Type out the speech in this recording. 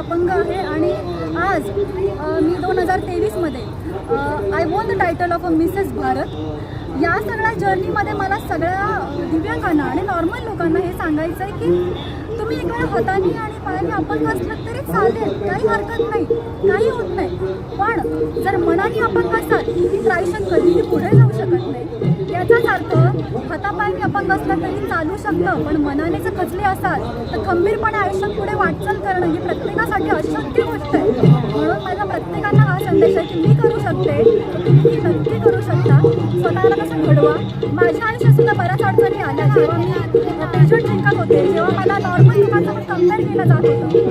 अपंग आहे आणि आज मी 2023मध्ये I won the title of a Mrs Bharat. या सगळ्या जर्नीमध्ये मला सगळ्या दिव्यांगांना आणि नॉर्मल लोकांना हे सांगायचं आहे की तुम्ही एक वेळ हाताने आणि पायाने अपंग असलं तरी चालेल, काही हरकत नाही, काही होत नाही. पण जर मनाने अपंग असाल तर आयुष्यात कधीही पुढे जाऊ शकत नाही. याचाच अर्थ हातापायाने अपंग असलं तरी चालू शकतं, पण मनाने जर खचले असाल तर खंबीरपणे आयुष्यात पुढे वाटचाल करणं ही प्रत्येकासाठी अशक्य गोष्ट आहे. म्हणून माझा प्रत्येकांना हा संदेश आहे की मी करू शकते, तुम्ही नक्की करू शकता. स्वतःला कसं घडवा. माझ्या आयुष्यात सुद्धा बऱ्याच अडचणी आल्या. जेव्हा मी पेशंट जिंकत होते, जेव्हा मला नॉर्मल लोकांसोबत कम्पेअर केलं जात होतं,